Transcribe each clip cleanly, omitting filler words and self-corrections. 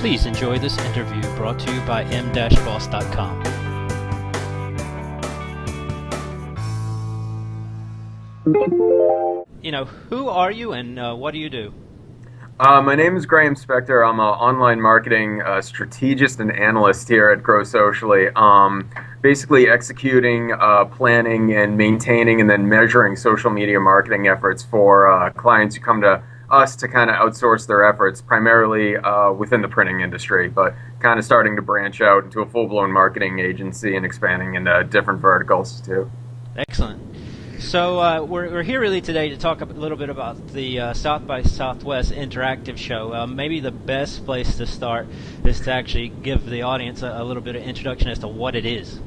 Please enjoy this interview brought to you by mBossed.com. Who are you and what do you do? My name is Spector. I'm an online marketing strategist and analyst here at Grow Socially. Basically executing, planning, and maintaining, and then measuring social media marketing efforts for clients who come to us to kind of outsource their efforts, primarily within the printing industry, but kind of starting to branch out into a full-blown marketing agency and expanding into different verticals too. Excellent. So we're here really today to talk a little bit about the South by Southwest Interactive Show. Maybe the best place to start is to actually give the audience a little bit of introduction as to what it is.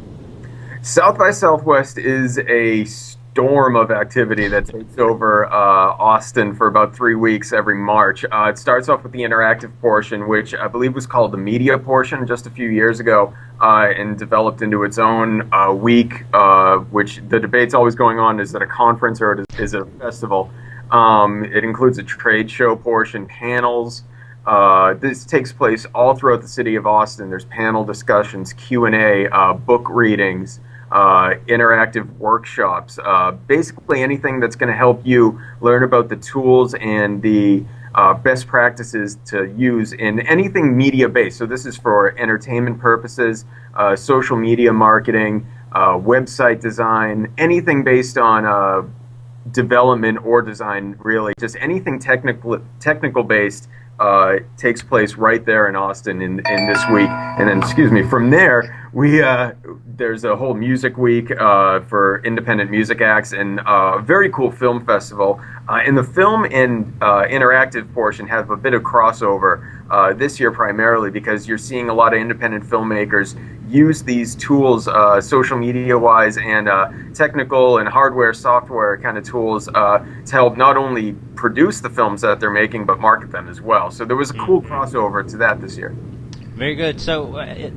South by Southwest is a storm of activity that takes over Austin for about 3 weeks every March. It starts off with the interactive portion, which I believe was called the media portion just a few years ago, and developed into its own week, which the debate's always going on, is it a conference or is it a festival? It includes a trade show portion, panels. This takes place all throughout the city of Austin. There's panel discussions, Q&A, book readings, interactive workshops, basically anything that's going to help you learn about the tools and the best practices to use in anything media-based. So this is for entertainment purposes, social media marketing, website design, anything based on development or design, really. Just anything technical based takes place right there in Austin in this week. And then, from there, there's a whole music week for independent music acts, and a very cool film festival. And the film and interactive portion have a bit of crossover this year, primarily because you're seeing a lot of independent filmmakers use these tools, social media-wise, and technical and hardware, software kind of tools to help not only produce the films that they're making, but market them as well. So there was a cool crossover to that this year. Very good. So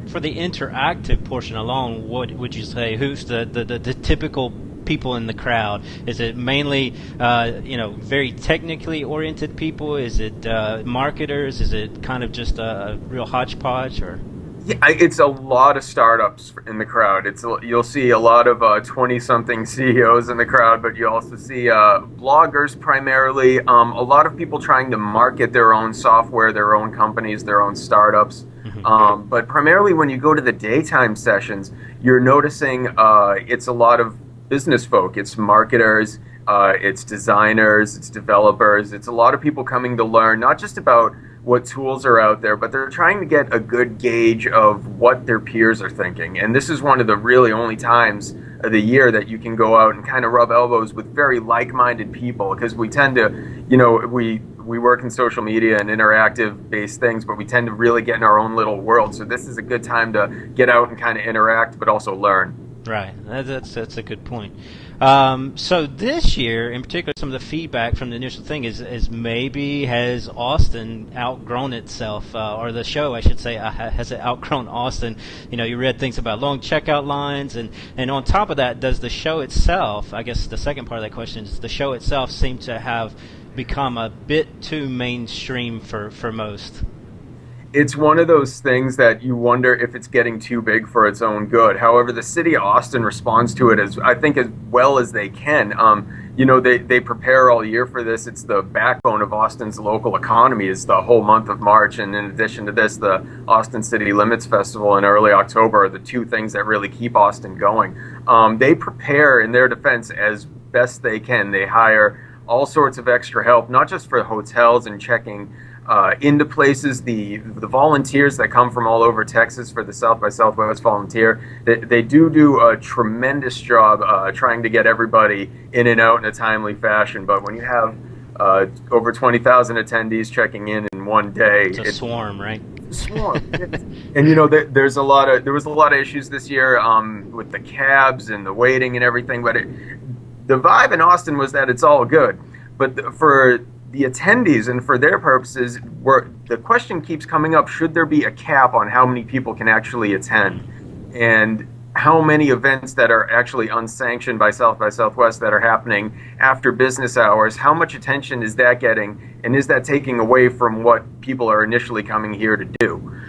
for the interactive portion alone, what would you say? Who's the typical people in the crowd? Is it mainly very technically oriented people? Is it marketers? Is it kind of just a real hodgepodge? Or yeah, it's a lot of startups in the crowd. You'll see a lot of 20-something CEOs in the crowd, but you also see bloggers primarily. A lot of people trying to market their own software, their own companies, their own startups. But primarily when you go to the daytime sessions, you're noticing it's a lot of business folk. It's marketers, it's designers, it's developers. It's a lot of people coming to learn not just about what tools are out there, but they're trying to get a good gauge of what their peers are thinking. And this is one of the really only times of the year that you can go out and kind of rub elbows with very like-minded people, because we tend to, we work in social media and interactive-based things, but we tend to really get in our own little world. So this is a good time to get out and kind of interact, but also learn. Right. That's a good point. So this year, in particular, some of the feedback from the initial thing is maybe has Austin outgrown itself, or the show, I should say, has it outgrown Austin? You read things about long checkout lines, and on top of that, does the show itself, I guess the second part of that question is, the show itself seem to have become a bit too mainstream for most? It's one of those things that you wonder if it's getting too big for its own good. However, the city of Austin responds to it as well as they can. They prepare all year for this. It's the backbone of Austin's local economy, is the whole month of March. And in addition to this, the Austin City Limits Festival in early October are the two things that really keep Austin going. They prepare in their defense as best they can. They hire all sorts of extra help, not just for hotels and checking into places. The volunteers that come from all over Texas for the South by Southwest Volunteer, they do a tremendous job trying to get everybody in and out in a timely fashion. But when you have over 20,000 attendees checking in one day, it's a swarm, right? Swarm. And there was a lot of issues this year with the cabs and the waiting and everything. But the vibe in Austin was that it's all good. But for the attendees and for their purposes, the question keeps coming up: should there be a cap on how many people can actually attend? And how many events that are actually unsanctioned by South by Southwest that are happening after business hours, how much attention is that getting, and is that taking away from what people are initially coming here to do?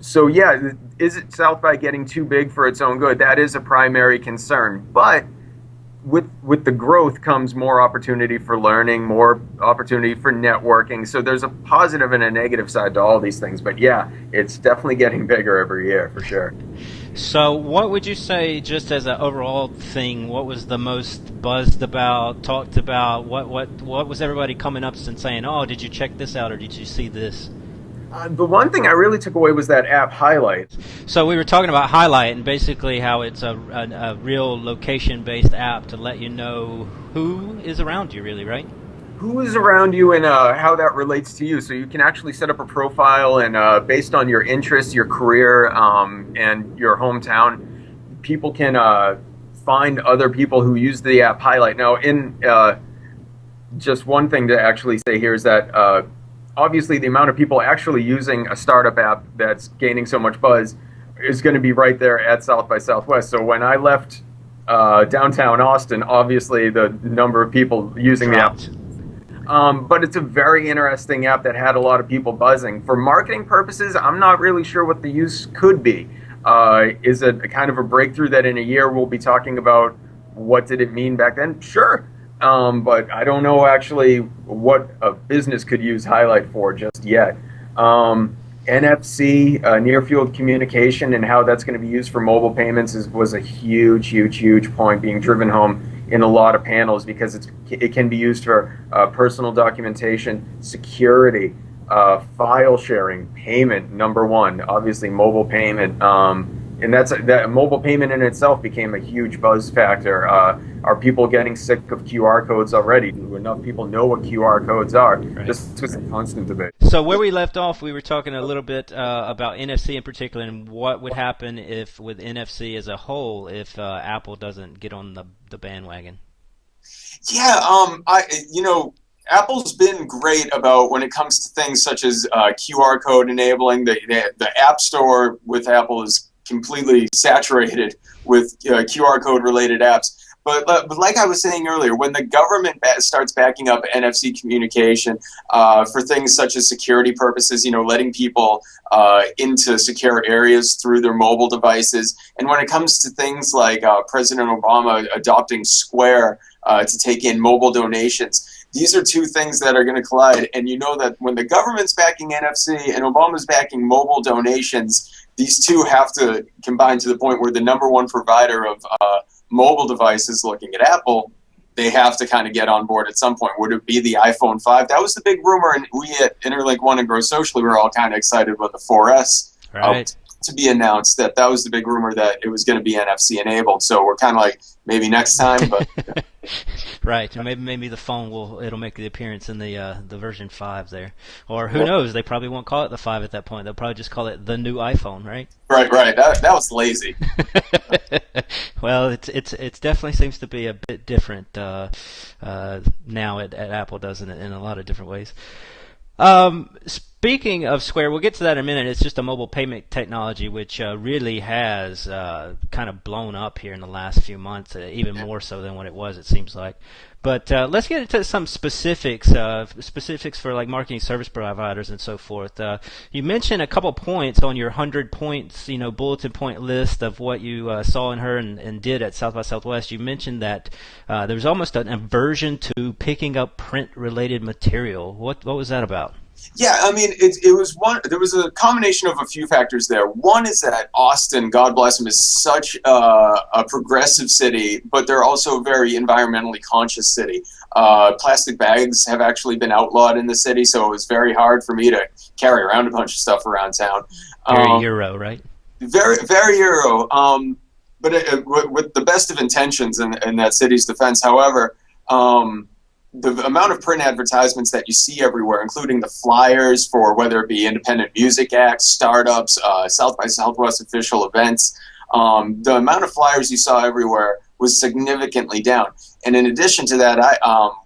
So yeah, is it South by getting too big for its own good? That is a primary concern, but with the growth comes more opportunity for learning, more opportunity for networking. So there's a positive and a negative side to all these things. But yeah, it's definitely getting bigger every year for sure. So, what would you say, just as an overall thing, what was the most buzzed about, talked about? What was everybody coming up and saying? Oh, did you check this out, or did you see this? The one thing I really took away was that app Highlight. So we were talking about Highlight and basically how it's a real location-based app to let you know who is around you, really, right? Who is around you and how that relates to you. So you can actually set up a profile and based on your interests, your career, and your hometown, people can find other people who use the app Highlight. Now, in just one thing to actually say here is that obviously the amount of people actually using a startup app that's gaining so much buzz is going to be right there at South by Southwest. So when I left downtown Austin, obviously the number of people using the app. But it's a very interesting app that had a lot of people buzzing. For marketing purposes, I'm not really sure what the use could be. Is it a kind of a breakthrough that in a year we'll be talking about what did it mean back then? Sure. But I don't know actually what a business could use Highlight for just yet. NFC, near field communication, and how that's going to be used for mobile payments was a huge point being driven home in a lot of panels because it can be used for personal documentation, security, file sharing, payment, number one, obviously mobile payment. And that mobile payment in itself became a huge buzz factor. Are people getting sick of QR codes already? Do enough people know what QR codes are? Right. This was a constant debate. So where we left off, we were talking a little bit about NFC in particular and what would happen if, with NFC as a whole, if Apple doesn't get on the bandwagon. Yeah, Apple's been great about when it comes to things such as QR code enabling. The App Store with Apple is completely saturated with QR code related apps. But like I was saying earlier, when the government starts backing up NFC communication for things such as security purposes, letting people into secure areas through their mobile devices, and when it comes to things like President Obama adopting Square to take in mobile donations, these are two things that are going to collide. And you know that when the government's backing NFC and Obama's backing mobile donations, these two have to combine to the point where the number one provider of mobile devices, looking at Apple, they have to kind of get on board at some point. Would it be the iPhone 5? That was the big rumor, and we at Interlink One and Grow Socially were all kind of excited about the 4S to be announced. That was the big rumor that it was going to be NFC enabled. So we're kind of like, maybe next time, but right. And maybe the phone it'll make the appearance in the version 5 there, or who knows? They probably won't call it the 5 at that point. They'll probably just call it the new iPhone, right? Right. That was lazy. Well, it's definitely seems to be a bit different now at Apple, doesn't it, in a lot of different ways. Speaking of Square, we'll get to that in a minute. It's just a mobile payment technology which really has kind of blown up here in the last few months, even more so than what it was, it seems like. But let's get into some specifics for like marketing service providers and so forth. You mentioned a couple points on your 100 points, bulletin point list of what you saw in her and did at South by Southwest. You mentioned that there was almost an aversion to picking up print-related material. What was that about? Yeah, I mean, it was one. There was a combination of a few factors there. One is that Austin, God bless him, is such a progressive city, but they're also a very environmentally conscious city. Plastic bags have actually been outlawed in the city, so it was very hard for me to carry around a bunch of stuff around town. Very Euro, right? Very, very Euro. But with the best of intentions in that city's defense, however. The amount of print advertisements that you see everywhere, including the flyers for whether it be independent music acts, startups, South by Southwest official events, the amount of flyers you saw everywhere was significantly down. And in addition to that,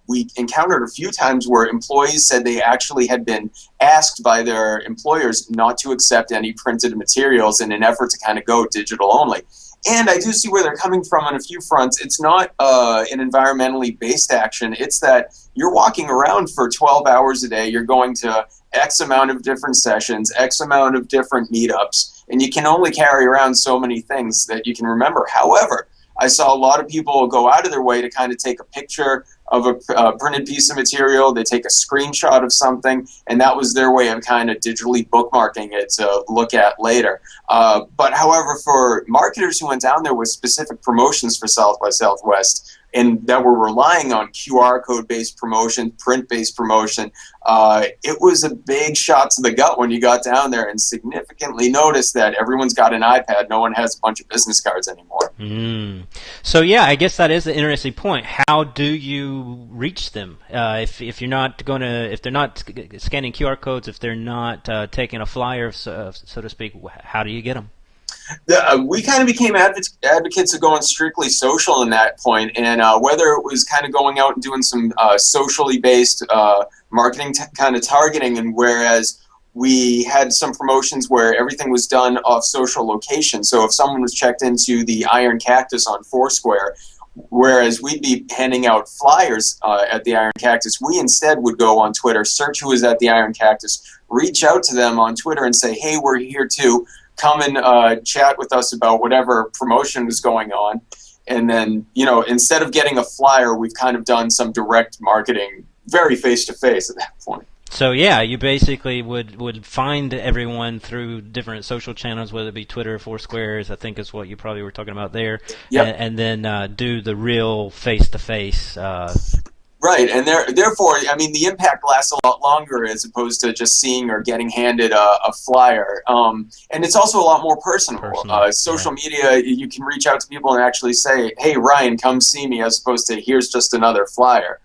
we encountered a few times where employees said they actually had been asked by their employers not to accept any printed materials in an effort to kind of go digital only. And I do see where they're coming from on a few fronts. It's not an environmentally based action. It's that you're walking around for 12 hours a day. You're going to X amount of different sessions, X amount of different meetups, and you can only carry around so many things that you can remember. However, I saw a lot of people go out of their way to kind of take a picture of a printed piece of material. They take a screenshot of something, and that was their way of kind of digitally bookmarking it to look at later. But however, for marketers who went down there with specific promotions for South by Southwest and that were relying on QR code-based promotion, print-based promotion, it was a big shot to the gut when you got down there and significantly noticed that everyone's got an iPad. No one has a bunch of business cards anymore. So yeah, I guess that is an interesting point. How do you reach them if you're not going to, if they're not scanning QR codes, if they're not taking a flyer, so to speak? How do you get them? We kind of became advocates of going strictly social in that point, and whether it was kind of going out and doing some socially based marketing kind of targeting, and whereas we had some promotions where everything was done off social location. So if someone was checked into the Iron Cactus on Foursquare, whereas we'd be handing out flyers at the Iron Cactus, we instead would go on Twitter, search who was at the Iron Cactus, reach out to them on Twitter and say, hey, we're here too. Come and chat with us about whatever promotion was going on. And then, you know, instead of getting a flyer, we've kind of done some direct marketing, very face-to-face at that point. So yeah, you basically would find everyone through different social channels, whether it be Twitter, Foursquares, I think is what you probably were talking about there, yep. and then do the real face-to-face. Right, and therefore, I mean, the impact lasts a lot longer as opposed to just seeing or getting handed a flyer. And it's also a lot more personal. Social media, you can reach out to people and actually say, hey, Ryan, come see me, as opposed to here's just another flyer.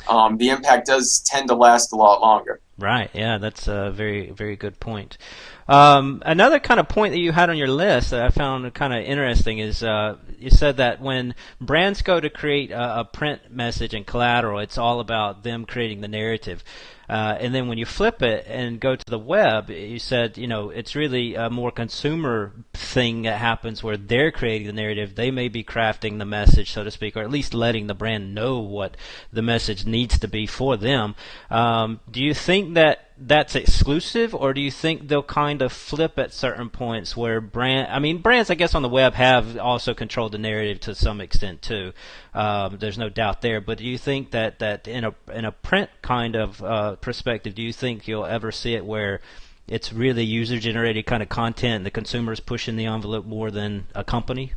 The impact does tend to last a lot longer. Right, yeah, that's a very, very good point. Another kind of point that you had on your list that I found kind of interesting is you said that when brands go to create a print message and collateral, it's all about them creating the narrative. And then when you flip it and go to the web, you said, you know, it's really a more consumer thing that happens where they're creating the narrative. They may be crafting the message, so to speak, or at least letting the brand know what the message needs to be for them. Do you think that that's exclusive, or do you think they'll kind of flip at certain points where brands, I guess, on the web have also controlled the narrative to some extent too. There's no doubt there. But do you think that in a print kind of perspective, do you think you'll ever see it where it's really user-generated kind of content and the consumer's pushing the envelope more than a company?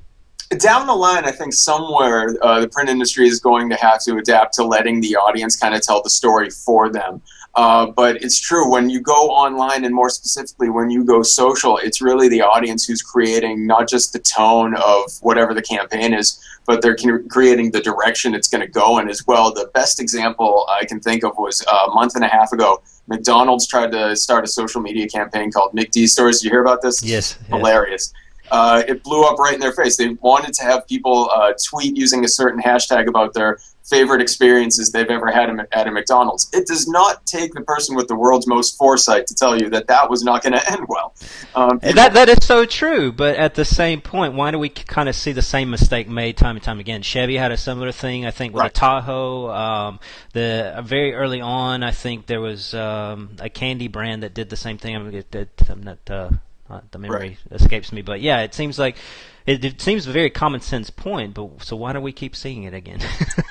Down the line, I think somewhere the print industry is going to have to adapt to letting the audience kind of tell the story for them. But it's true, when you go online, and more specifically when you go social, it's really the audience who's creating not just the tone of whatever the campaign is, but they're creating the direction it's going to go in as well. The best example I can think of was a month and a half ago. McDonald's tried to start a social media campaign called McD Stores. Did you hear about this? Yes. Hilarious. It blew up right in their face. They wanted to have people tweet using a certain hashtag about their favorite experiences they've ever had at a McDonald's. It does not take the person with the world's most foresight to tell you that that was not going to end well. That is so true, but at the same point, why do we kind of see the same mistake made time and time again? Chevy had a similar thing, I think, with a Tahoe. Very early on, I think there was a candy brand that did the same thing. The memory escapes me, but yeah, it seems like it seems a very common sense point. But so why do we keep seeing it again?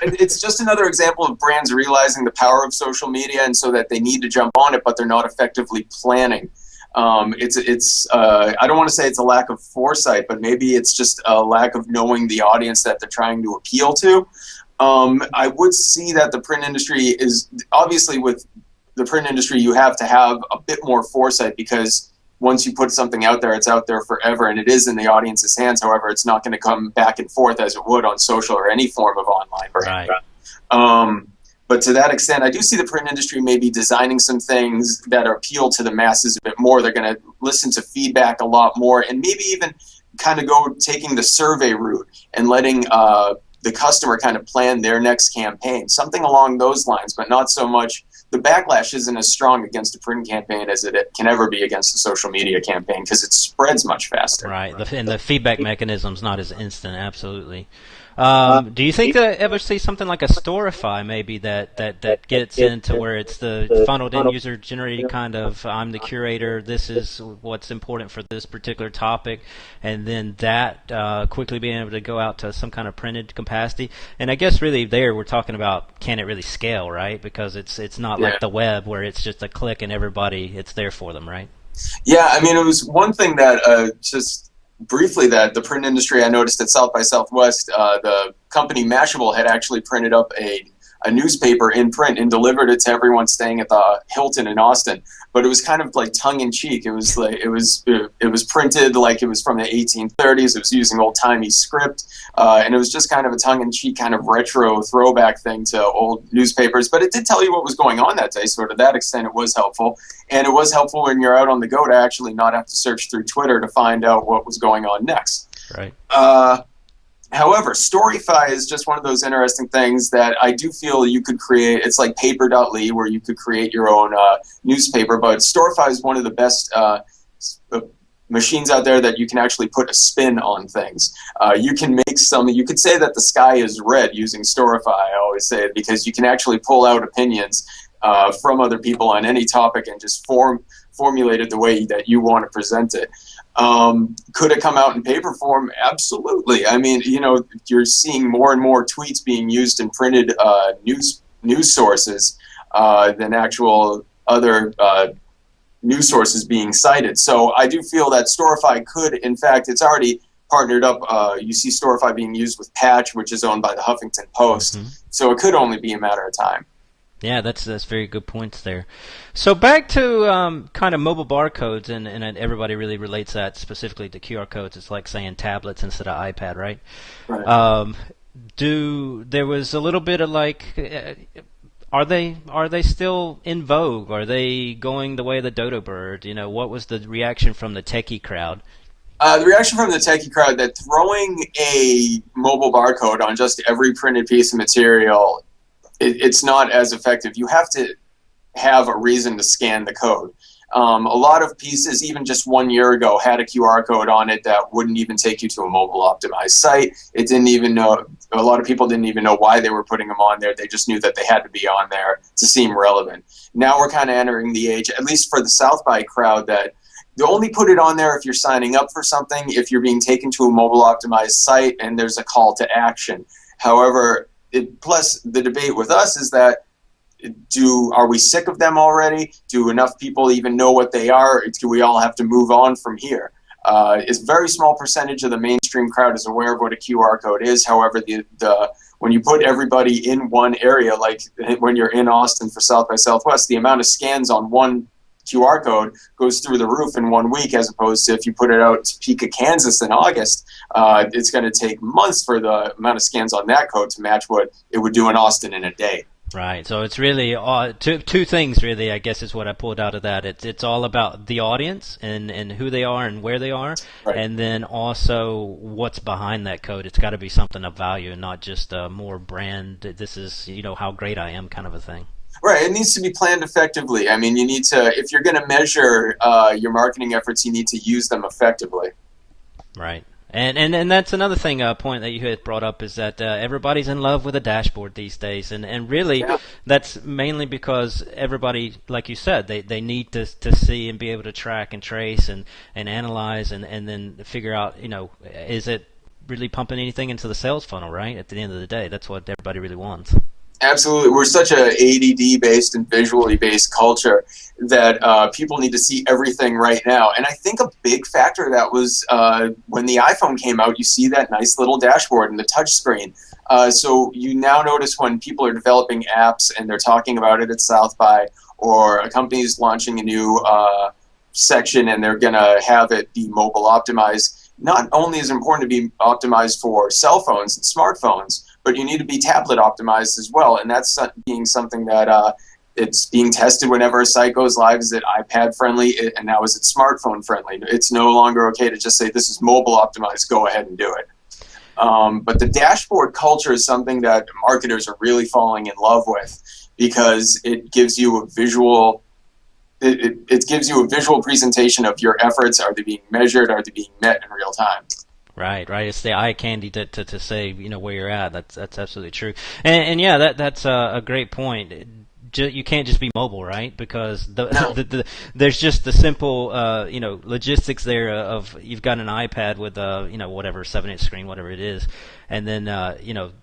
It's just another example of brands realizing the power of social media, and so that they need to jump on it, but they're not effectively planning. It's I don't want to say it's a lack of foresight, but maybe it's just a lack of knowing the audience that they're trying to appeal to. I would see that the print industry is obviously, with the print industry, you have to have a bit more foresight, because once you put something out there, it's out there forever, and it is in the audience's hands. However, it's not going to come back and forth as it would on social or any form of online brand. Right. But to that extent, I do see the print industry maybe designing some things that appeal to the masses a bit more. They're going to listen to feedback a lot more, and maybe even kind of go taking the survey route and letting the customer kind of plan their next campaign, something along those lines, but not so much. The backlash isn't as strong against a print campaign as it can ever be against a social media campaign because it spreads much faster. Right, and the feedback mechanism's not as instant, absolutely. Do you think that ever see something like a Storify maybe that gets into where it's the funneled in user generated kind of, I'm the curator, this is what's important for this particular topic, and then that quickly being able to go out to some kind of printed capacity? And I guess really there we're talking about, can it really scale, right? Because it's not like the web where it's just a click and everybody, it's there for them, right? Yeah, I mean, it was one thing that just briefly that the print industry I noticed at South by Southwest, the company Mashable had actually printed up a newspaper in print and delivered it to everyone staying at the Hilton in Austin. But it was kind of like tongue in cheek. It was like it was printed like it was from the 1830s. It was using old timey script, and it was just kind of a tongue in cheek kind of retro throwback thing to old newspapers. But it did tell you what was going on that day, so to that extent, it was helpful. And it was helpful when you're out on the go to actually not have to search through Twitter to find out what was going on next. Right. However, Storify is just one of those interesting things that I do feel you could create. It's like paper.ly where you could create your own newspaper, but Storify is one of the best machines out there that you can actually put a spin on things. You can make you could say that the sky is red using Storify, I always say it, because you can actually pull out opinions from other people on any topic and just formulate it the way that you want to present it. Could it come out in paper form? Absolutely. I mean, you know, you're seeing more and more tweets being used in printed news sources than actual other news sources being cited. So I do feel that Storify could, in fact, it's already partnered up. You see Storify being used with Patch, which is owned by the Huffington Post. Mm-hmm. So it could only be a matter of time. Yeah, that's very good points there. So back to kind of mobile barcodes, and everybody really relates that specifically to QR codes. It's like saying tablets instead of iPad, right? Right. There was a little bit of like, are they still in vogue? Are they going the way of the dodo bird? You know, what was the reaction from the techie crowd? The reaction from the techie crowd that throwing a mobile barcode on just every printed piece of material, it's not as effective. You have to have a reason to scan the code. A lot of pieces, even just 1 year ago, had a QR code on it that wouldn't even take you to a mobile optimized site. It didn't even know, a lot of people didn't even know why they were putting them on there. They just knew that they had to be on there to seem relevant. Now we're kind of entering the age, at least for the South by crowd, that you only put it on there if you're signing up for something, if you're being taken to a mobile optimized site and there's a call to action. However, plus the debate with us is that are we sick of them already? Do enough people even know what they are? Do we all have to move on from here? It's a very small percentage of the mainstream crowd is aware of what a QR code is. However, when you put everybody in one area, like when you're in Austin for South by Southwest, the amount of scans on one QR code goes through the roof in 1 week, as opposed to if you put it out to Topeka, Kansas in August, it's going to take months for the amount of scans on that code to match what it would do in Austin in a day. Right. So it's really two things, really, I guess, is what I pulled out of that. It's all about the audience and who they are and where they are, right. And then also what's behind that code. It's got to be something of value and not just more brand, this is, you know, how great I am kind of a thing. Right, it needs to be planned effectively. I mean, you need to, if you're going to measure your marketing efforts, you need to use them effectively. Right, and that's another thing, point that you had brought up is that everybody's in love with a dashboard these days, and really that's mainly because everybody, like you said, they need to see and be able to track and trace and analyze and then figure out, you know, is it really pumping anything into the sales funnel, right? At the end of the day, that's what everybody really wants. Absolutely. We're such a ADD-based and visually-based culture that people need to see everything right now. And I think a big factor of that was when the iPhone came out, you see that nice little dashboard and the touch screen. So you now notice when people are developing apps and they're talking about it at South by, or a company is launching a new section and they're going to have it be mobile optimized. Not only is it important to be optimized for cell phones and smartphones, but you need to be tablet optimized as well, and that's being something that it's being tested whenever a site goes live. Is it iPad friendly, and now is it smartphone friendly? It's no longer okay to just say this is mobile optimized, go ahead and do it. But the dashboard culture is something that marketers are really falling in love with, because it gives you a visual. It gives you a visual presentation of your efforts. Are they being measured? Are they being met in real time? Right. It's the eye candy to say, where you're at. That's absolutely true. And yeah, that's a great point. You can't just be mobile, right? Because there's just the simple, logistics there of you've got an iPad with whatever 7-inch screen, whatever it is, and then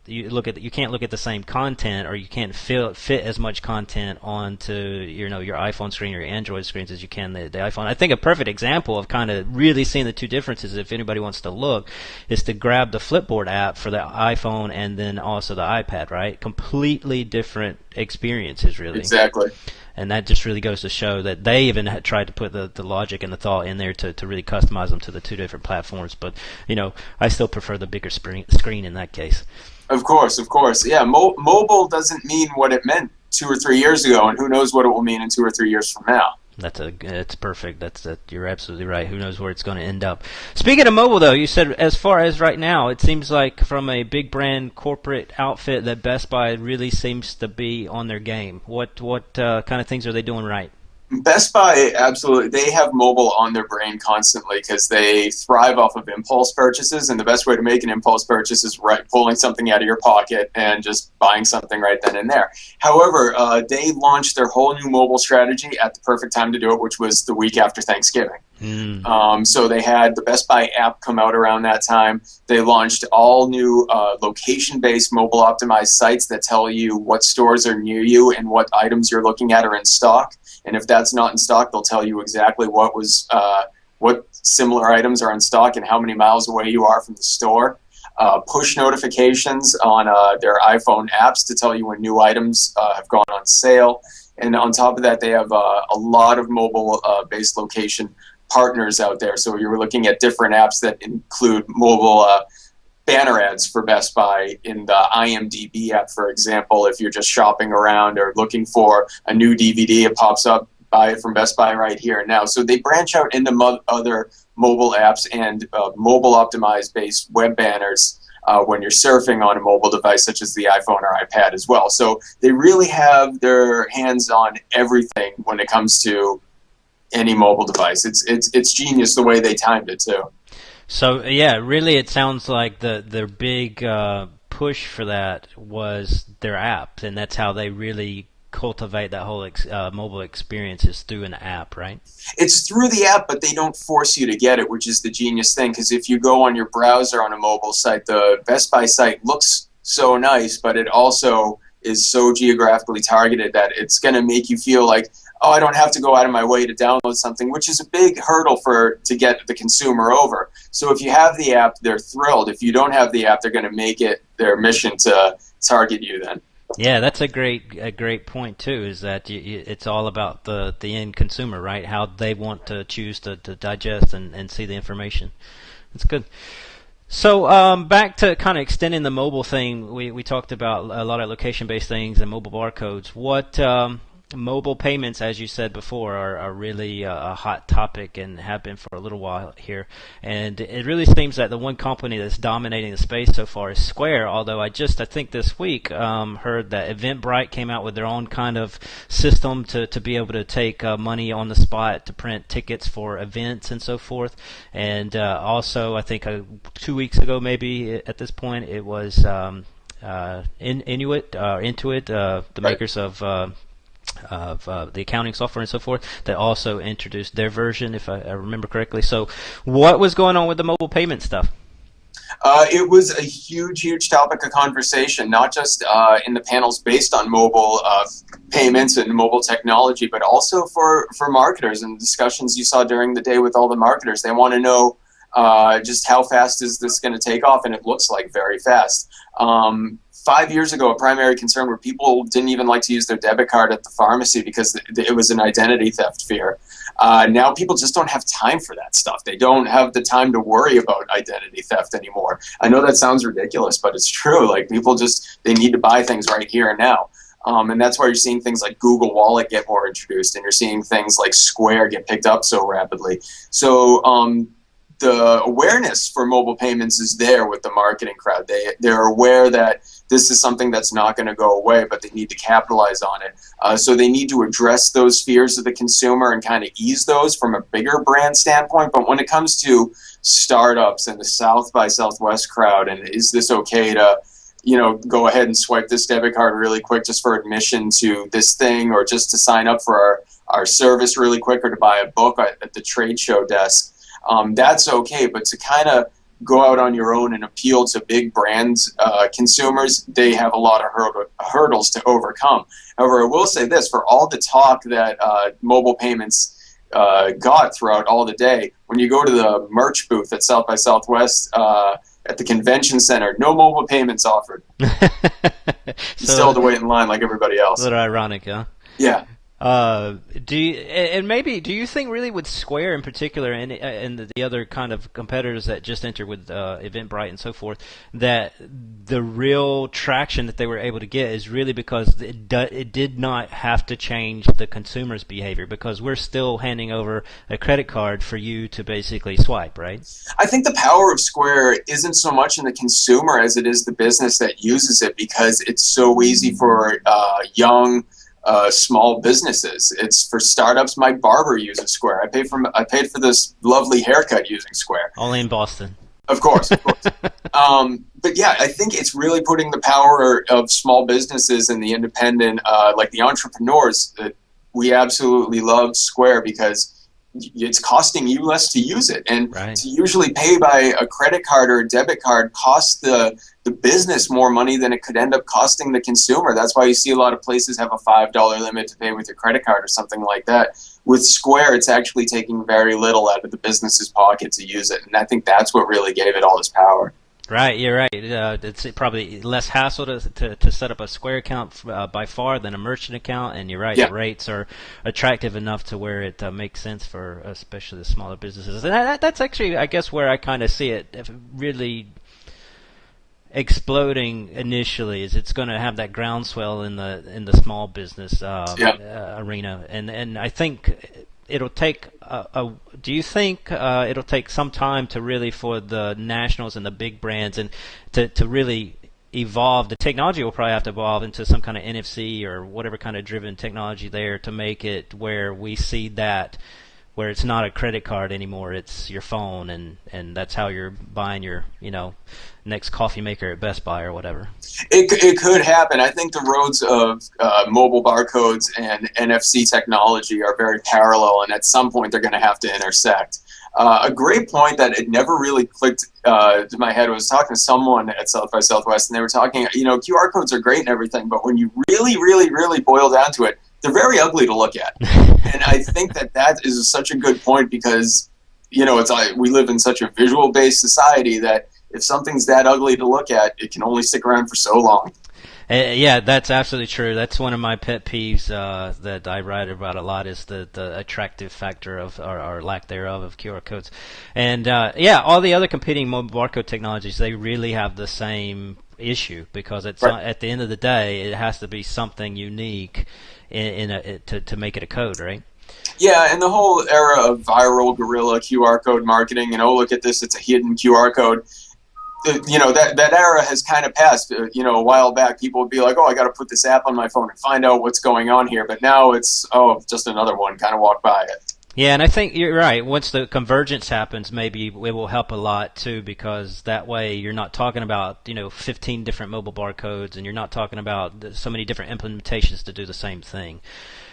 you can't look at the same content, or you can't fit as much content onto your iPhone screen or your Android screens as you can the iPhone. I think a perfect example of kind of really seeing the two differences, if anybody wants to look, is to grab the Flipboard app for the iPhone and then also the iPad. Right, completely different experiences, really. Exactly. And that just really goes to show that they even had tried to put the logic and the thought in there to really customize them to the two different platforms. But, I still prefer the bigger screen in that case. Of course. Yeah, mobile doesn't mean what it meant 2 or 3 years ago, and who knows what it will mean in 2 or 3 years from now. It's perfect. You're absolutely right. Who knows where it's going to end up? Speaking of mobile, though, you said as far as right now, it seems like from a big brand corporate outfit that Best Buy really seems to be on their game. What kind of things are they doing right? Best Buy, absolutely. They have mobile on their brain constantly because they thrive off of impulse purchases, and the best way to make an impulse purchase is pulling something out of your pocket and just buying something right then and there. However, they launched their whole new mobile strategy at the perfect time to do it, which was the week after Thanksgiving. So they had the Best Buy app come out around that time. They launched all new location-based mobile optimized sites that tell you what stores are near you and what items you're looking at are in stock. And if that's not in stock, they'll tell you exactly what similar items are in stock and how many miles away you are from the store. Push notifications on their iPhone apps to tell you when new items have gone on sale. And on top of that, they have a lot of mobile-based location partners out there. So you're looking at different apps that include mobile banner ads for Best Buy in the IMDb app, for example. If you're just shopping around or looking for a new DVD, it pops up, buy it from Best Buy right here and now. So they branch out into other mobile apps and mobile optimized based web banners when you're surfing on a mobile device such as the iPhone or iPad as well. So they really have their hands on everything when it comes to any mobile device. It's genius the way they timed it too. So yeah, really, it sounds like their big push for that was their app, and that's how they really cultivate that whole mobile experience, is through an app, right? It's through the app, but they don't force you to get it, which is the genius thing. Because if you go on your browser on a mobile site, the Best Buy site looks so nice, but it also is so geographically targeted that it's going to make you feel like, oh, I don't have to go out of my way to download something, which is a big hurdle to get the consumer over. So if you have the app, they're thrilled. If you don't have the app, they're going to make it their mission to target you then. Yeah, that's a great point too, is that it's all about the end consumer, right? How they want to choose to digest and see the information. That's good. So back to kind of extending the mobile thing, we talked about a lot of location-based things and mobile barcodes. What mobile payments, as you said before, are really a hot topic and have been for a little while here. And it really seems that the one company that's dominating the space so far is Square, although I think this week heard that Eventbrite came out with their own kind of system to be able to take money on the spot to print tickets for events and so forth. And also, I think 2 weeks ago, maybe at this point, it was Intuit, the makers of the accounting software and so forth, that also introduced their version, if I remember correctly. So what was going on with the mobile payment stuff? It was a huge topic of conversation, not just in the panels based on mobile payments and mobile technology, but also for marketers and discussions you saw during the day with all the marketers. They want to know just how fast is this going to take off, and it looks like very fast. 5 years ago, a primary concern where people didn't even like to use their debit card at the pharmacy because it was an identity theft fear. Now people just don't have time for that stuff. They don't have the time to worry about identity theft anymore. I know that sounds ridiculous, but it's true. Like, people they need to buy things right here and now. And that's why you're seeing things like Google Wallet get more introduced, and you're seeing things like Square get picked up so rapidly. So the awareness for mobile payments is there with the marketing crowd. They're aware that this is something that's not going to go away, but they need to capitalize on it. So they need to address those fears of the consumer and kind of ease those from a bigger brand standpoint. But when it comes to startups and the South by Southwest crowd, and is this okay to, go ahead and swipe this debit card really quick just for admission to this thing, or just to sign up for our service really quick, or to buy a book at the trade show desk. That's okay, but to kind of go out on your own and appeal to big brands, consumers, they have a lot of hurdles to overcome. However, I will say this, for all the talk that mobile payments got throughout all the day, when you go to the merch booth at South by Southwest at the convention center, no mobile payments offered. You still have to wait in line like everybody else. A little ironic, huh? Yeah. Do you think really with Square in particular and the other kind of competitors that just entered with Eventbrite and so forth, that the real traction that they were able to get is really because it did not have to change the consumer's behavior, because we're still handing over a credit card for you to basically swipe, right? I think the power of Square isn't so much in the consumer as it is the business that uses it, because it's so easy for young small businesses. It's for startups. My barber uses Square. I paid for this lovely haircut using Square. Only in Boston. Of course. But yeah, I think it's really putting the power of small businesses and the independent, like the entrepreneurs. We absolutely love Square because it's costing you less to use it, and right. To usually pay by a credit card or a debit card costs the business more money than it could end up costing the consumer. That's why you see a lot of places have a $5 limit to pay with your credit card or something like that. With Square, it's actually taking very little out of the business's pocket to use it, and I think that's what really gave it all its power. Right, you're right. It's probably less hassle to set up a Square account by far than a merchant account, and you're right, yeah. The rates are attractive enough to where it makes sense for especially the smaller businesses. And that's actually, I guess, where I kind of see it really exploding initially, is it's going to have that groundswell in the small business arena, and I think it'll take do you think it'll take some time to really, for the nationals and the big brands, and to really evolve? The technology will probably have to evolve into some kind of NFC or whatever kind of driven technology there to make it where we see that, where it's not a credit card anymore, it's your phone, and that's how you're buying your next coffee maker at Best Buy or whatever. It could happen. I think the roads of mobile barcodes and NFC technology are very parallel, and at some point they're going to have to intersect. A great point that it never really clicked to my head, was talking to someone at South by Southwest, and they were talking, QR codes are great and everything, but when you really, really, really boil down to it, they're very ugly to look at. And I think that is such a good point, because we live in such a visual-based society that if something's that ugly to look at, it can only stick around for so long. Yeah, that's absolutely true. That's one of my pet peeves that I write about a lot, is the attractive factor of, or lack thereof, of QR codes. And all the other competing mobile barcode technologies, they really have the same issue, because it's right. At the end of the day, it has to be something unique to make it a code, right? Yeah, and the whole era of viral guerrilla QR code marketing, and look at this, it's a hidden QR code. That era has kind of passed. A while back, people would be like, I got to put this app on my phone and find out what's going on here. But now it's, just another one, kind of walk by it. Yeah, and I think you're right. Once the convergence happens, maybe it will help a lot too, because that way you're not talking about 15 different mobile barcodes, and you're not talking about so many different implementations to do the same thing.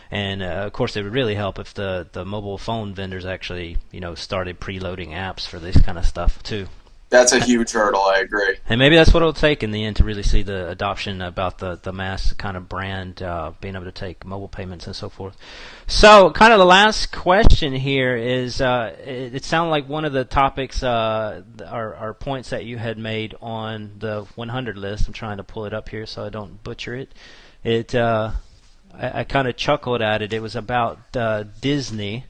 And of course, it would really help if the mobile phone vendors actually started preloading apps for this kind of stuff too. That's a huge hurdle, I agree. And maybe that's what it'll take in the end to really see the adoption about the mass kind of brand being able to take mobile payments and so forth. So kind of the last question here is, it sounded like one of the topics are points that you had made on the 100 list. I'm trying to pull it up here so I don't butcher it. I kind of chuckled at it. It was about Disney,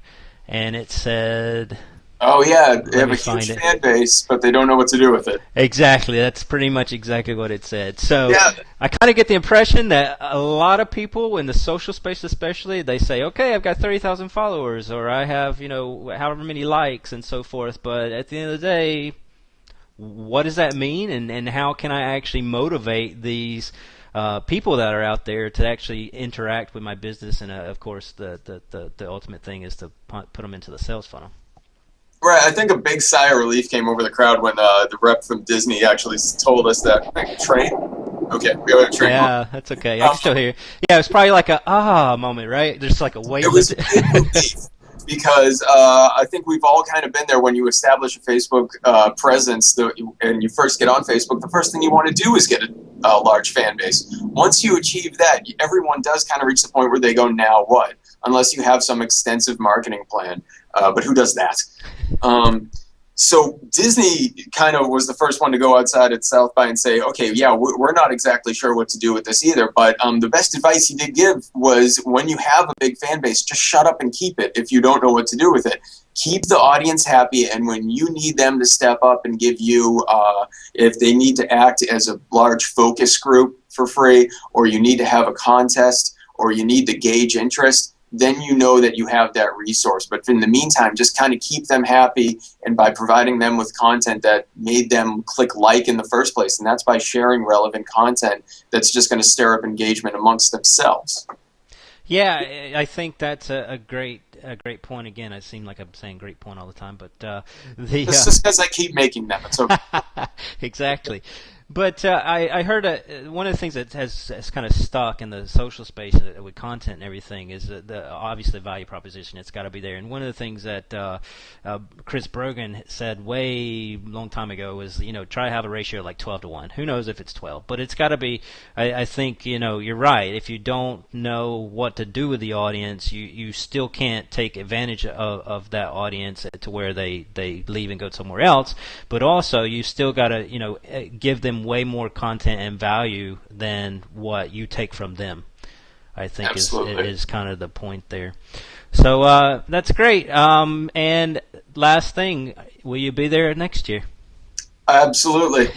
and it said, Oh yeah, they Let have me a find huge it. fan base, but they don't know what to do with it. Exactly. That's pretty much exactly what it said. So Yeah, I kind of get the impression that a lot of people in the social space, especially, they say, "Okay, I've got 30,000 followers, or I have, however many likes and so forth." But at the end of the day, what does that mean, and how can I actually motivate these people that are out there to actually interact with my business? And of course, the ultimate thing is to put them into the sales funnel. right. I think a big sigh of relief came over the crowd when the rep from Disney actually told us that. Hey, train? Okay, we have a train. Yeah, that's okay. I Um, can still hear you. Yeah, it was probably like a moment, right? Just like a weight it was a lifted. big relief because I think we've all kind of been there when you establish a Facebook presence and you first get on Facebook. The first thing you want to do is get a large fan base. Once you achieve that, everyone does kind of reach the point where they go, now what? Unless you have some extensive marketing plan. But who does that? So Disney kind of was the first one to go outside at South by and say, okay, yeah, we're not exactly sure what to do with this either. But the best advice he did give was when you have a big fan base, just shut up and keep it if you don't know what to do with it. Keep the audience happy, and when you need them to step up and give you, if they need to act as a large focus group for free, or you need to have a contest, or you need to gauge interest, then you know that you have that resource. But in the meantime, just kind of keep them happy, and by providing them with content that made them click like in the first place, and that's by sharing relevant content that's just going to stir up engagement amongst themselves. Yeah, I think that's a great point. Again, I seem like I'm saying great point all the time, but It's just because I keep making them. It's okay. exactly. But I heard one of the things that has kind of stuck in the social space with content and everything is obviously the value proposition. It's got to be there. And one of the things that Chris Brogan said way long time ago was, try to have a ratio like 12-1. Who knows if it's 12? But it's got to be. I think you're right. If you don't know what to do with the audience, you still can't take advantage of that audience to where they leave and go somewhere else. But also you still got to give them way more content and value than what you take from them. I think is kind of the point there. So that's great. And last thing, will you be there next year? Absolutely.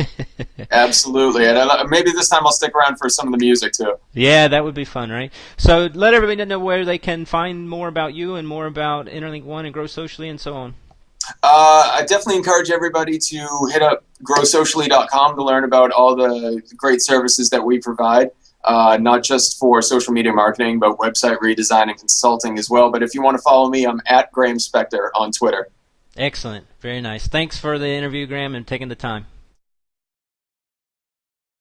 Absolutely. And maybe this time I'll stick around for some of the music too. Yeah, that would be fun, right? So let everybody know where they can find more about you and more about Interlink One and Grow Socially and so on. I definitely encourage everybody to hit up growsocially.com to learn about all the great services that we provide, not just for social media marketing, but website redesign and consulting as well. But if you want to follow me, I'm at Graham Spector on Twitter. Excellent. Very nice. Thanks for the interview, Graham, and taking the time.